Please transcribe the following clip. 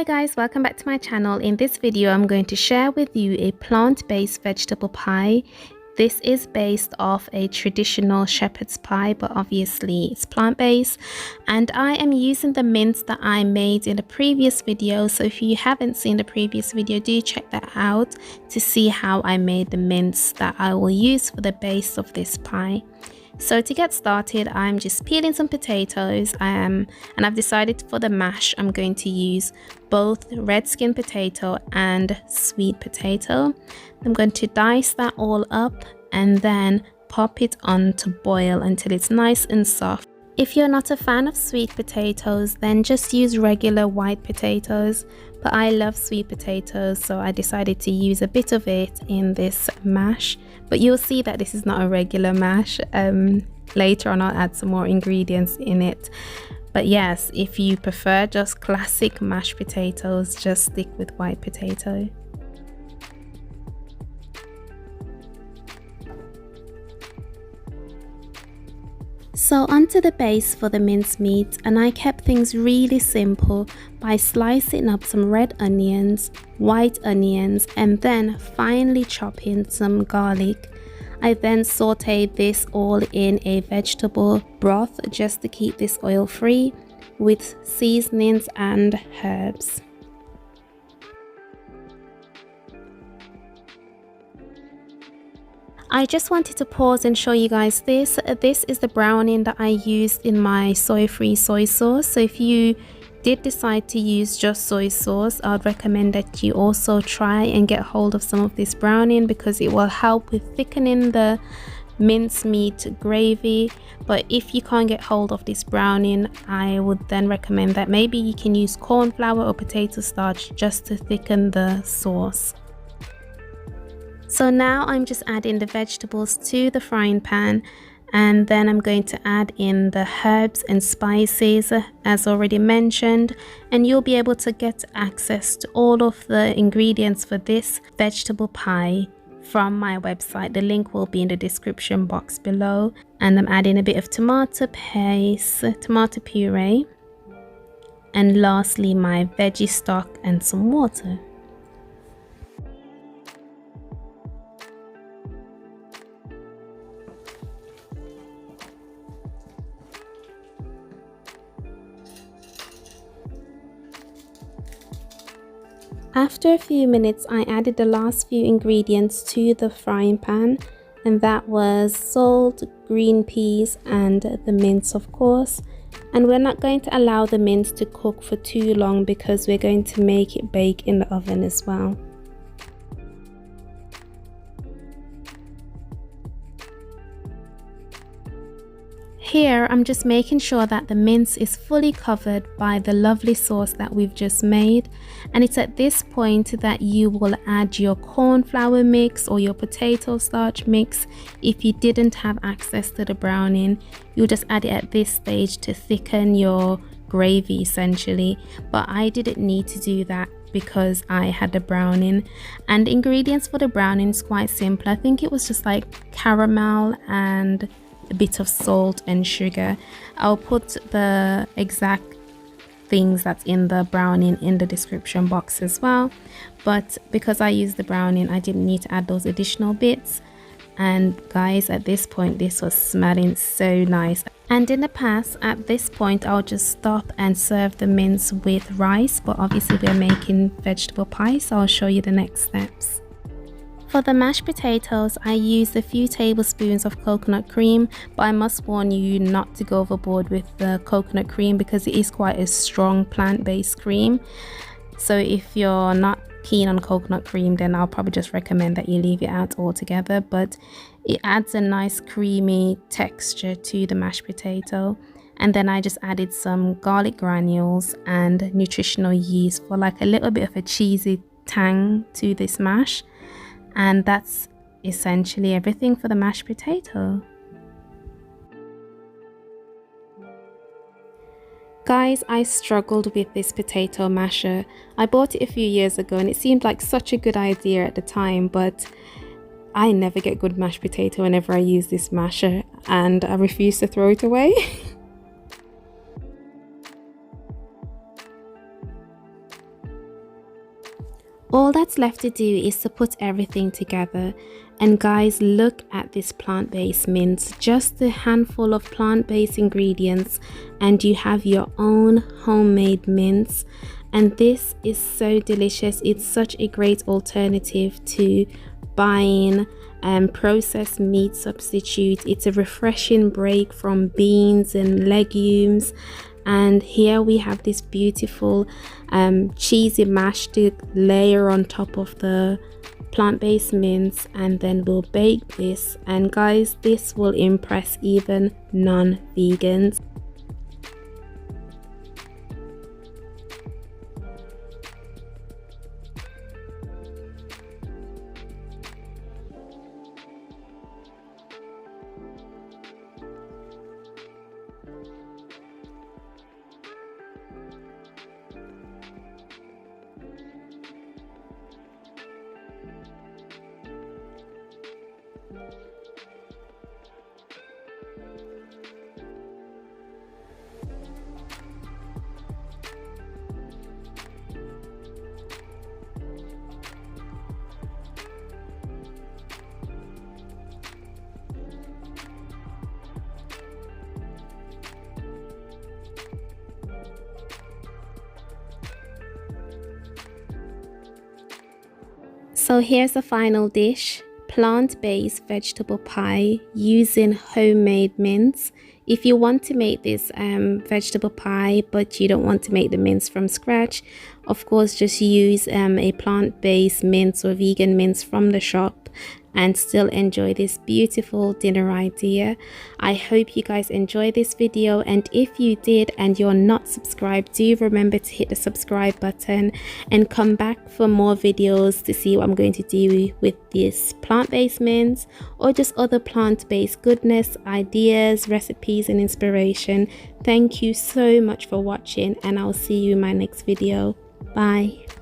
Hi guys, welcome back to my channel. In this video I'm going to share with you a plant-based vegetable pie. This is based off a traditional shepherd's pie, but obviously it's plant-based, and I am using the mince that I made in the previous video. So if you haven't seen the previous video, do check that out to see how I made the mince that I will use for the base of this pie. So to get started, I'm just peeling some potatoes, and I've decided for the mash I'm going to use both red skin potato and sweet potato. I'm going to dice that all up and then pop it on to boil until it's nice and soft. If you're not a fan of sweet potatoes, then just use regular white potatoes, but I love sweet potatoes, so I decided to use a bit of it in this mash. But you'll see that this is not a regular mash. Later on I'll add some more ingredients in it. But yes, if you prefer just classic mashed potatoes, just stick with white potato. So onto the base for the mincemeat, and I kept things really simple by slicing up some red onions, white onions, and then finely chopping some garlic. I then sauteed this all in a vegetable broth just to keep this oil free, with seasonings and herbs. I just wanted to pause and show you guys this. This is the browning that I used in my soy-free soy sauce. So if you did decide to use just soy sauce, I would recommend that you also try and get hold of some of this browning, because it will help with thickening the mincemeat gravy. But if you can't get hold of this browning, I would then recommend that maybe you can use corn flour or potato starch just to thicken the sauce. So now I'm just adding the vegetables to the frying pan, and then I'm going to add in the herbs and spices as already mentioned, and you'll be able to get access to all of the ingredients for this vegetable pie from my website. The link will be in the description box below. And I'm adding a bit of tomato paste, tomato puree, and lastly my veggie stock and some water. After a few minutes, I added the last few ingredients to the frying pan, and that was salt, green peas, and the mince, of course. And we're not going to allow the mince to cook for too long because we're going to make it bake in the oven as well. Here I'm just making sure that the mince is fully covered by the lovely sauce that we've just made, and it's at this point that you will add your corn flour mix or your potato starch mix. If you didn't have access to the browning, you'll just add it at this stage to thicken your gravy essentially, but I didn't need to do that because I had the browning. And ingredients for the browning is quite simple. I think it was just like caramel and a bit of salt and sugar. I'll put the exact things that's in the browning in the description box as well, but because I used the browning I didn't need to add those additional bits. And guys, at this point this was smelling so nice. And in the past, at this point I'll just stop and serve the mince with rice, but obviously we're making vegetable pie, so I'll show you the next steps. For the mashed potatoes, I used a few tablespoons of coconut cream, but I must warn you not to go overboard with the coconut cream because it is quite a strong plant-based cream. So if you're not keen on coconut cream, then I'll probably just recommend that you leave it out altogether, but it adds a nice creamy texture to the mashed potato. And then I just added some garlic granules and nutritional yeast for like a little bit of a cheesy tang to this mash. And that's essentially everything for the mashed potato. Guys, I struggled with this potato masher. I bought it a few years ago and it seemed like such a good idea at the time, but I never get good mashed potato whenever I use this masher, and I refuse to throw it away. All that's left to do is to put everything together. And guys, look at this plant-based mince, just a handful of plant-based ingredients and you have your own homemade mince. And this is so delicious. It's such a great alternative to buying processed meat substitute. It's a refreshing break from beans and legumes. And here we have this beautiful cheesy mash to layer on top of the plant-based mince, and then we'll bake this. And guys, this will impress even non-vegans. So here's the final dish, plant-based vegetable pie using homemade mince. If you want to make this vegetable pie but you don't want to make the mince from scratch, of course just use a plant-based mince or vegan mince from the shop and still enjoy this beautiful dinner idea. I hope you guys enjoyed this video, and if you did and you're not subscribed, do remember to hit the subscribe button and come back for more videos to see what I'm going to do with this plant-based mince or just other plant-based goodness, ideas, recipes and inspiration. Thank you so much for watching, and I'll see you in my next video. Bye.